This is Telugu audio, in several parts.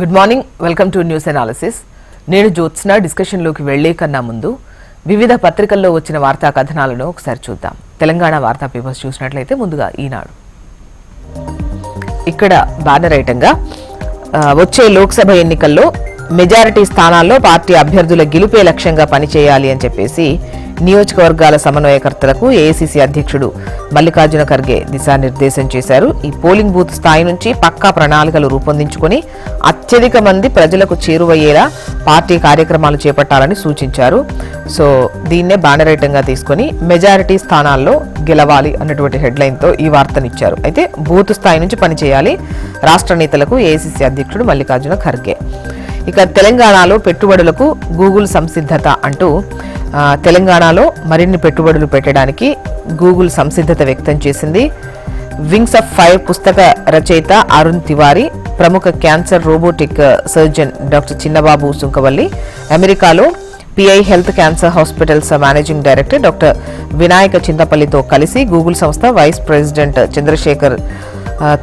Good morning, welcome to news analysis. నేను జ్యోత్స్న. డిస్కషన్లోకి వెళ్లే కన్నా ముందు వివిధ పత్రికల్లో వచ్చిన వార్తా కథనాలను ఒకసారి చూద్దాం. తెలంగాణ వార్తా పేపర్స్ చూసినట్లయితే ముందుగా ఈనాడు. ఇక్కడ బ్యానర్ ఐటంగా వచ్చే లోక్సభ ఎన్నికల్లో మెజారిటీ స్థానాల్లో పార్టీ అభ్యర్థుల గెలుపే లక్ష్యంగా పనిచేయాలి అని చెప్పేసి నియోజకవర్గాల సమన్వయకర్తలకు ఏఐసీసీ అధ్యక్షుడు మల్లికార్జున ఖర్గే దిశానిర్దేశం చేశారు. ఈ పోలింగ్ బూత్ స్థాయి నుంచి పక్కా ప్రణాళికలు రూపొందించుకుని అత్యధిక మంది ప్రజలకు చేరువయ్యేలా పార్టీ కార్యక్రమాలు చేపట్టాలని సూచించారు. సో దీన్నే బ్యానర్ ఐటంగా తీసుకుని మెజారిటీ స్థానాల్లో గెలవాలి అన్నటువంటి హెడ్లైన్తో ఈ వార్తనిచ్చారు. అయితే బూత్ స్థాయి నుంచి పనిచేయాలి రాష్ట్ర నేతలకు ఏఐసీసీ అధ్యక్షుడు మల్లికార్జున ఖర్గే. ఇక తెలంగాణలో పెట్టుబడులకు గూగుల్ సంసిద్ధత అంటూ తెలంగాణలో మరిన్ని పెట్టుబడులు పెట్టడానికి గూగుల్ సంసిద్ధత వ్యక్తం చేసింది. వింగ్స్ ఆఫ్ ఫైర్ పుస్తక రచయిత అరుణ్ తివారీ, ప్రముఖ cancer robotic surgeon doctor Chinnababu Sunkavalli, అమెరికాలో PI health cancer hospitals managing director doctor Vinayaka చింతపల్లితో కలిసి గూగుల్ సంస్థ వైస్ ప్రెసిడెంట్ చంద్రశేఖర్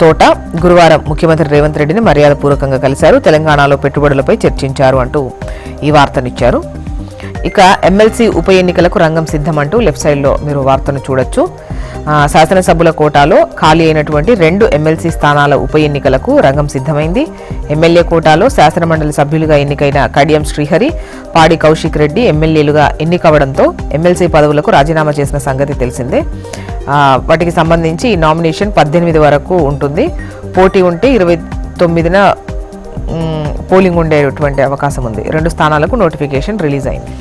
తోట గురువారం ముఖ్యమంత్రి రేవంత్ రెడ్డిని మర్యాదపూర్వకంగా కలిశారు. తెలంగాణలో పెట్టుబడులపై చర్చించారు అంటూ ఈ వార్తనిచ్చారు. ఇక ఎమ్మెల్సీ ఉప ఎన్నికలకు రంగం సిద్ధమంటూ లెఫ్ట్ సైడ్లో మీరు వార్తను చూడొచ్చు. శాసనసభ్యుల కోటాలో ఖాళీ అయినటువంటి 2 ఎమ్మెల్సీ స్థానాల ఉప ఎన్నికలకు రంగం సిద్ధమైంది. ఎమ్మెల్యే కోటాలో శాసనమండలి సభ్యులుగా ఎన్నికైన కడియం శ్రీహరి, పాడి కౌశిక్ రెడ్డి ఎమ్మెల్యేలుగా ఎన్నికవడంతో ఎమ్మెల్సీ పదవులకు రాజీనామా చేసిన సంగతి తెలిసిందే. వాటికి సంబంధించి ఈ నామినేషన్ 18 వరకు ఉంటుంది. పోటీ ఉంటే 29న పోలింగ్ ఉండేటువంటి అవకాశం ఉంది. 2 స్థానాలకు నోటిఫికేషన్ రిలీజ్ అయింది.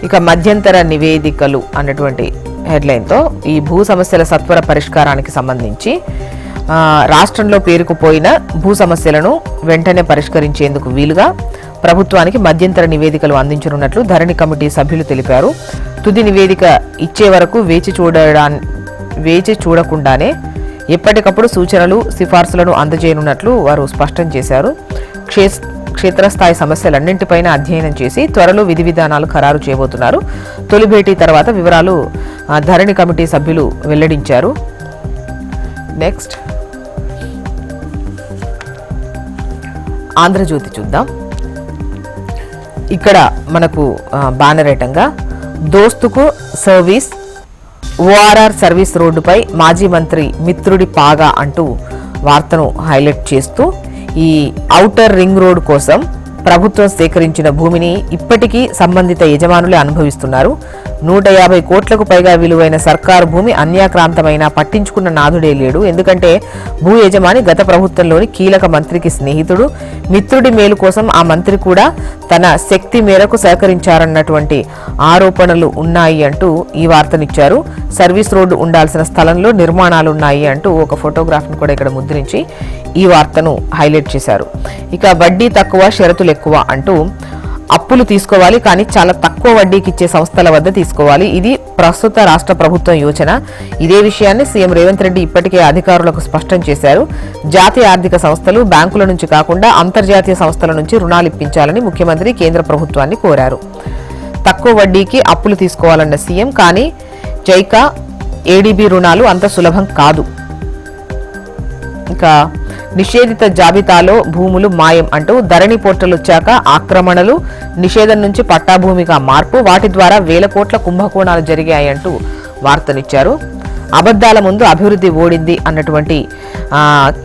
ఇక మధ్యంతర నివేదికలు అన్నటువంటి హెడ్లైన్తో ఈ భూ సమస్యల సత్వర పరిష్కారానికి సంబంధించి రాష్ట్రంలో పేరుకుపోయిన భూ సమస్యలను వెంటనే పరిష్కరించేందుకు వీలుగా ప్రభుత్వానికి మధ్యంతర నివేదికలు అందించనున్నట్లు ధరణి కమిటీ సభ్యులు తెలిపారు. తుది నివేదిక ఇచ్చే వరకు వేచి చూడకుండానే ఎప్పటికప్పుడు సూచనలు సిఫార్సులను అందజేయనున్నట్లు వారు స్పష్టం చేశారు. క్షేత్రస్థాయి సమస్యలన్నింటిపైన అధ్యయనం చేసి త్వరలో విధి విధానాలు ఖరారు చేయబోతున్నారు. తొలి భేటీ తర్వాత వివరాలు ధరణి కమిటీ సభ్యులు వెల్లడించారు. నెక్స్ట్ ఆంధ్రజ్యోతి చూద్దాం. ఇక్కడ మనకు బ్యానర్ ఐటంగా దోస్తుకు సర్వీస్, ఓఆర్ఆర్ సర్వీస్ రోడ్డుపై మాజీ మంత్రి మిత్రుడి పాగా అంటూ వార్తను హైలైట్ చేస్తూ ఈ ఔటర్ రింగ్ రోడ్ కోసం ప్రభుత్వం సేకరించిన భూమిని ఇప్పటికీ సంబంధిత యజమానులే అనుభవిస్తున్నారు. 150 కోట్లకు పైగా విలువైన సర్కారు భూమి అన్యాక్రాంతమైన పట్టించుకున్న నాథుడే లేడు. ఎందుకంటే భూ యజమాని గత ప్రభుత్వంలోని కీలక మంత్రికి స్నేహితుడు. మిత్రుడి మేలు కోసం ఆ మంత్రి కూడా తన శక్తి మేరకు సహకరించారన్నటువంటి ఆరోపణలు ఉన్నాయి అంటూ ఈ వార్తనిచ్చారు. సర్వీస్ రోడ్డు ఉండాల్సిన స్థలంలో నిర్మాణాలు ఉన్నాయి అంటూ ఒక ఫోటోగ్రాఫ్ను కూడా ఇక్కడ ముద్రించి ఈ వార్తను హైలైట్ చేశారు. ఇక వడ్డీ తక్కువ షరతులు ఎక్కువ అంటూ అప్పులు తీసుకోవాలి, కానీ చాలా తక్కువ వడ్డీకి ఇచ్చే సంస్థల వద్ద తీసుకోవాలి. ఇది ప్రస్తుత రాష్ట్ర ప్రభుత్వం యోచన. ఇదే విషయాన్ని సీఎం రేవంత్ రెడ్డి ఇప్పటికే అధికారులకు స్పష్టం చేశారు. జాతీయ ఆర్థిక సంస్థలు బ్యాంకుల నుంచి కాకుండా అంతర్జాతీయ సంస్థల నుంచి రుణాలు ఇప్పించాలని ముఖ్యమంత్రి కేంద్ర ప్రభుత్వాన్ని కోరారు. తక్కువ వడ్డీకి అప్పులు తీసుకోవాలన్న సీఎం, కానీ జైకా ఏడీబీ రుణాలు అంత సులభం కాదు. ఇంకా నిషేధిత జాబితాలో భూములు మాయం అంటూ ధరణి పోర్టల్ వచ్చాక ఆక్రమణలు, నిషేధం నుంచి పట్టాభూమిగా మార్పు, వాటి ద్వారా 1000 కోట్ల కుంభకోణాలు జరిగాయంటూ వార్తనిచ్చారు. అబద్ధాల ముందు అభివృద్ధి ఓడింది అన్నటువంటి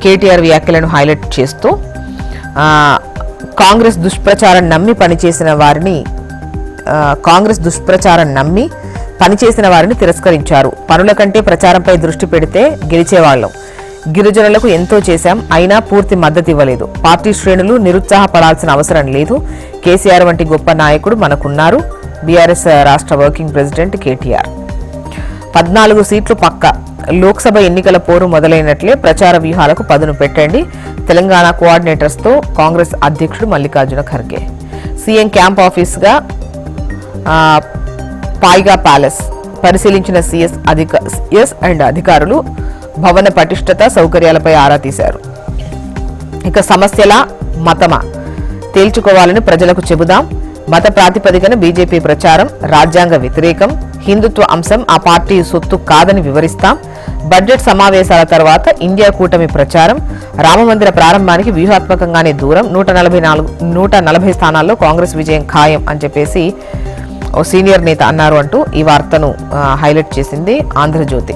కేటీఆర్ వ్యాఖ్యలను హైలైట్ చేస్తూ కాంగ్రెస్ దుష్ప్రచారం నమ్మి పనిచేసిన వారిని తిరస్కరించారు. పనుల కంటే ప్రచారంపై దృష్టి పెడితే గెలిచేవాళ్లం. గిరిజనులకు ఎంతో చేశాం, అయినా పూర్తి మద్దతు ఇవ్వలేదు. పార్టీ శ్రేణులు నిరుత్సాహపడాల్సిన అవసరం లేదు. కేసీఆర్ వంటి గొప్ప నాయకుడు మనకున్నారు. బీఆర్ఎస్ రాష్ట్ర వర్కింగ్ ప్రెసిడెంట్ కేటీఆర్. 14 సీట్లు పక్క. లోక్సభ ఎన్నికల పోరు మొదలైనట్లే ప్రచార వ్యూహాలకు పదును పెట్టండి. తెలంగాణ కోఆర్డినేటర్స్తో కాంగ్రెస్ అధ్యక్షుడు మల్లికార్జున ఖర్గే. సీఎం క్యాంప్ ఆఫీస్గా పాయిగా ప్యాలెస్ పరిశీలించిన సిఎస్ అండ్ అధికారులు భవన పటిష్టత, సౌకర్యాలపై ఆరా తీశారు. ఇక సమస్యల మతమా తేల్చుకోవాలని ప్రజలకు చెబుదాం. మత ప్రాతిపదికన బీజేపీ ప్రచారం రాజ్యాంగ వ్యతిరేకం. హిందుత్వ అంశం ఆ పార్టీ సొత్తు కాదని వివరిస్తాం. బడ్జెట్ సమావేశాల తర్వాత ఇండియా కూటమి ప్రచారం, రామమందిర ప్రారంభానికి వ్యూహాత్మకంగానే దూరం, 140 స్థానాల్లో కాంగ్రెస్ విజయం ఖాయం అని చెప్పేసి ఓ సీనియర్ నేత అన్నారు అంటూ ఈ వార్తను హైలైట్ చేసింది ఆంధ్రజ్యోతి.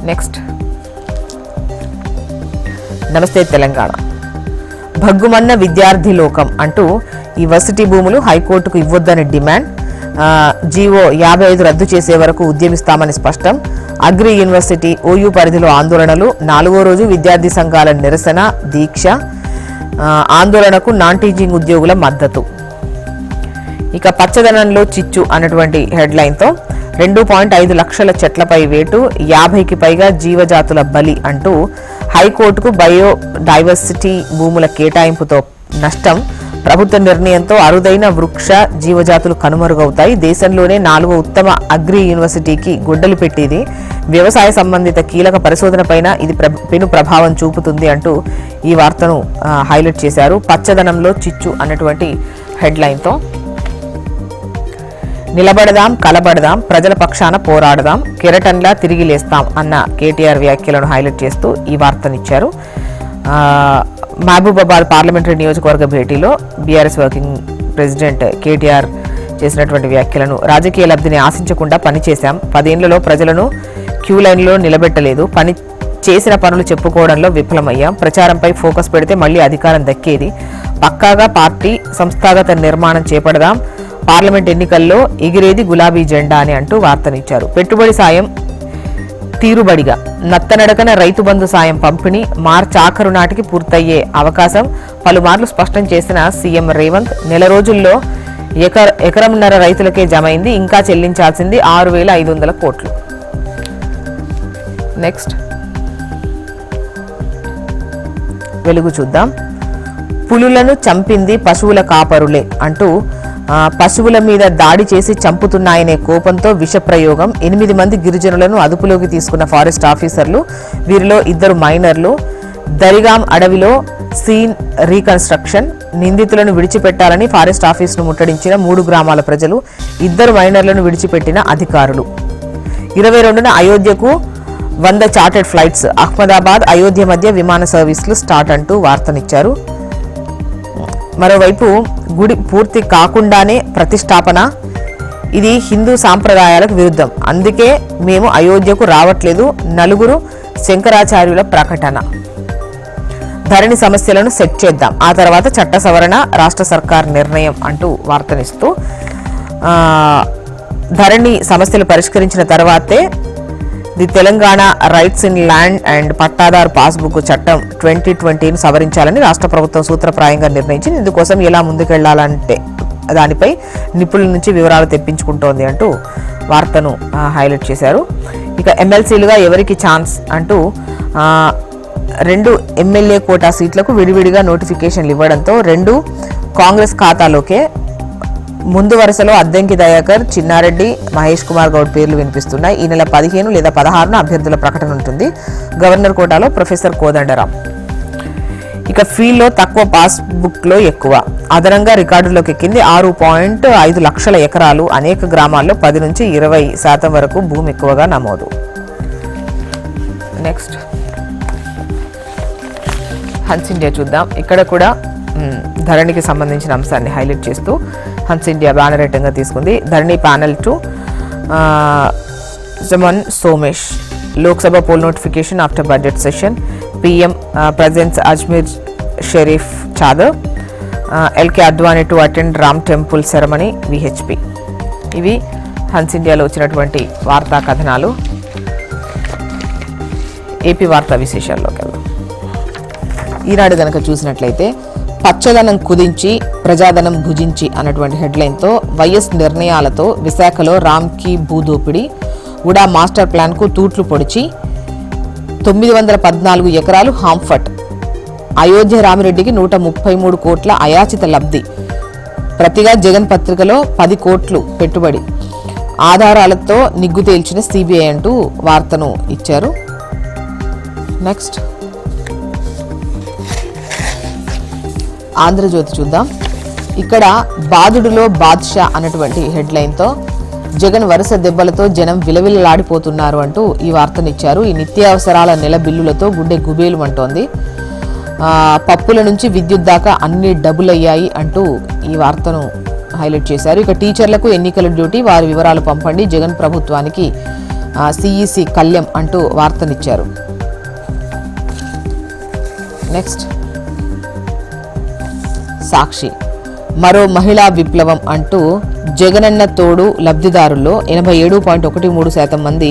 నెక్స్ట్, నమస్తే తెలంగాణ. భగ్గుమన్న విద్యార్థి లోకం అంటూ ఈ వర్సిటీ భూములు హైకోర్టుకు ఇవ్వొద్దని డిమాండ్, జీవో 55 రద్దు చేసే వరకు ఉద్యమిస్తామని స్పష్టం. అగ్రి యూనివర్సిటీ ఓయూ పరిధిలో ఆందోళనలు, 4వ రోజు విద్యార్థి సంఘాల నిరసన దీక్ష, ఆందోళనకు నాన్ టీచింగ్ ఉద్యోగుల మద్దతు. ఇక పచ్చదనంలో చిచ్చు అన్నటువంటి హెడ్లైన్తో 2.5 లక్షల చెట్లపై వేటు, 50కి పైగా జీవజాతుల బలి అంటూ హైకోర్టుకు బయో డైవర్సిటీ భూముల కేటాయింపుతో నష్టం, ప్రభుత్వ నిర్ణయంతో అరుదైన వృక్ష జీవజాతులు కనుమరుగవుతాయి, దేశంలోనే 4వ ఉత్తమ అగ్రి యూనివర్సిటీకి గొడ్డలి పెట్టేది, వ్యవసాయ సంబంధిత కీలక పరిశోధనపైన ఇది పెను ప్రభావం చూపుతుంది అంటూ ఈ వార్తను హైలైట్ చేశారు. పచ్చదనంలో చిచ్చు అన్నటువంటి హెడ్లైన్తో నిలబడదాం, కలబడదాం, ప్రజల పక్షాన పోరాడదాం, కెరటన్లా తిరిగి లేస్తాం అన్న కేటీఆర్ వ్యాఖ్యలను హైలైట్ చేస్తూ ఈ వార్తనిచ్చారు. మహబూబాబాద్ పార్లమెంటరీ నియోజకవర్గ భేటీలో బీఆర్ఎస్ వర్కింగ్ ప్రెసిడెంట్ కేటీఆర్ చేసినటువంటి వ్యాఖ్యలను, రాజకీయ లబ్ధిని ఆశించకుండా పనిచేశాం, 10 ఏళ్లలో ప్రజలను క్యూ లైన్లో నిలబెట్టలేదు, చేసిన పనులు చెప్పుకోవడంలో విఫలమయ్యాం, ప్రచారంపై ఫోకస్ పెడితే మళ్లీ అధికారం దక్కేది, పక్కాగా పార్టీ సంస్థాగత నిర్మాణం చేపడదాం, పార్లమెంట్ ఎన్నికల్లో ఎగిరేది గులాబీ జెండా అని అంటూ వార్తనిచ్చారు. పెట్టుబడి సాయం తీరుబడిగా, నత్తనడకన రైతు బంధు సాయం పంపిణీ మార్చి ఆఖరు నాటికి పూర్తయ్యే అవకాశం పలుమార్లు స్పష్టం చేసిన సీఎం రేవంత్, నెల రోజుల్లో ఎకరంన్నర రైతులకే జమైంది, ఇంకా చెల్లించాల్సింది 6,500 కోట్లు. నెక్స్ట్, వెలుగు చూద్దాం. పులులను చంపింది పశువుల కాపరులే అంటూ పశువుల మీద దాడి చేసి చంపుతున్నాయనే కోపంతో విష ప్రయోగం, 8 మంది గిరిజనులను అదుపులోకి తీసుకున్న ఫారెస్ట్ ఆఫీసర్లు, వీరిలో 2 మైనర్లు. దరిగాం అడవిలో సీన్ రీకన్స్ట్రక్షన్, నిందితులను విడిచిపెట్టాలని ఫారెస్ట్ ఆఫీసును ముట్టడించిన 3 గ్రామాల ప్రజలు, 2 మైనర్లను విడిచిపెట్టిన అధికారులు. 22న అయోధ్యకు 100 చార్టెడ్ ఫ్లైట్స్, అహ్మదాబాద్ అయోధ్య మధ్య విమాన సర్వీసులు స్టార్ట్ అంటూ వార్తనిచ్చారు. మరోవైపు గుడి పూర్తి కాకుండానే ప్రతిష్టాపన, ఇది హిందూ సాంప్రదాయాలకు విరుద్ధం, అందుకే మేము అయోధ్యకు రావట్లేదు, 4 శంకరాచార్యుల ప్రకటన. ధరణి సమస్యలను సెట్ చేద్దాం, ఆ తర్వాత చట్ట సవరణ, రాష్ట్ర సర్కార్ నిర్ణయం అంటూ వార్తనిస్తూ ధరణి సమస్యలు పరిష్కరించిన తర్వాతే the Telangana rights in land and పట్టాదారు పాస్బుక్ చట్టం 2020ను సవరించాలని రాష్ట్ర ప్రభుత్వం సూత్రప్రాయంగా నిర్ణయించింది. ఇందుకోసం ఎలా ముందుకెళ్లాలంటే దానిపై నిపుణుల నుంచి వివరాలు తెప్పించుకుంటోంది అంటూ వార్తను హైలైట్ చేశారు. ఇక ఎమ్మెల్సీలుగా ఎవరికి ఛాన్స్ అంటూ 2 ఎమ్మెల్యే కోటా సీట్లకు విడివిడిగా నోటిఫికేషన్లు ఇవ్వడంతో 2 కాంగ్రెస్ ఖాతాలోకే. ముందు వరుసలో అద్దంకి దయాకర్, చిన్నారెడ్డి, మహేష్ కుమార్ గౌడ్ పేర్లు వినిపిస్తున్నాయి. ఈ నెల 15 లేదా 16న అభ్యర్థుల ప్రకటన ఉంటుంది. గవర్నర్ కోటాలో ప్రొఫెసర్ కోదండరాం. ఇక ఫీల్డ్లో తక్కువ, పాస్బుక్లో ఎక్కువ, అదనంగా రికార్డులోకి ఎక్కింది 6.5 లక్షల ఎకరాలు, అనేక గ్రామాల్లో 10 నుంచి 20% వరకు భూమి ఎక్కువగా నమోదు. నెక్స్ట్, హన్స్ ఇండియా చూద్దాం. ఇక్కడ కూడా ధరణికి సంబంధించిన అంశాన్ని హైలైట్ చేస్తూ హన్స్ ఇండియా బ్యానర్ ఐటంగా తీసుకుంది. ధరణి ప్యానెల్ టు జమన్ Somesh, Lok Sabha poll notification after budget session, PM presents Ajmer Sharif chadar, LK Advani to attend Ram temple ceremony, VHP. ఇవి హన్స్ ఇండియాలో వచ్చినటువంటి వార్తా కథనాలు. ఏపీ వార్తా విశేషాల్లోకి వెళ్దాం. ఈనాడు కనుక చూసినట్లయితే పచ్చదనం కుదించి ప్రజాధనం భుజించి అన్నటువంటి హెడ్లైన్తో వైఎస్ నిర్ణయాలతో విశాఖలో రామ్కి భూదోపిడి, ఉడా మాస్టర్ ప్లాన్కు తూట్లు పొడిచి 914 ఎకరాలు హాంఫట్, అయోధ్య రామిరెడ్డికి 133 కోట్ల అయాచిత లబ్ధి, ప్రతిగా జగన్ పత్రికలో 10 కోట్లు పెట్టుబడి, ఆధారాలతో నిగ్గు తేల్చిన సిబిఐ అంటూ వార్తను ఇచ్చారు. నెక్స్ట్, ఆంధ్రజ్యోతి చూద్దాం. ఇక్కడ బాదుడులో బాద్షా అన్నటువంటి హెడ్లైన్తో జగన్ వరుస దెబ్బలతో జనం విలవిలలాడిపోతున్నారు అంటూ ఈ వార్తనిచ్చారు. ఈ నిత్యావసరాల నెల బిల్లులతో గుండె గుబేలుమంటోంది. పప్పుల నుంచి విద్యుత్ దాకా అన్ని డబుల్ అయ్యాయి అంటూ ఈ వార్తను హైలైట్ చేశారు. ఇక టీచర్లకు ఎన్నికల డ్యూటీ, వారి వివరాలు పంపండి, జగన్ ప్రభుత్వానికి సిఈసి కళ్యం అంటూ వార్తనిచ్చారు. నెక్స్ట్ సాక్షి, మరో మహిళా విప్లవం అంటూ జగనన్న తోడు లబ్ధిదారుల్లో 87.13% మంది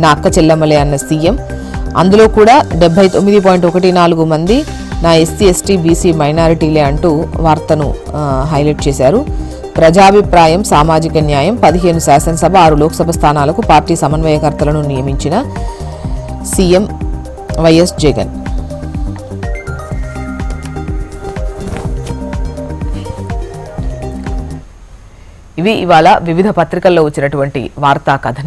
నా అక్క చెల్లెమ్మలే అన్న సీఎం. అందులో కూడా 79.14 మంది నా ఎస్సీ ఎస్టీ బీసీ మైనారిటీలే అంటూ వార్తను హైలైట్ చేశారు. ప్రజాభిప్రాయం, సామాజిక న్యాయం, 15 శాసనసభ 6 లోక్సభ స్థానాలకు పార్టీ సమన్వయకర్తలను నియమించిన సీఎం వైఎస్ జగన్. ఇవి ఇవాళ వివిధ పత్రికల్లో వచ్చినటువంటి వార్తా కథ.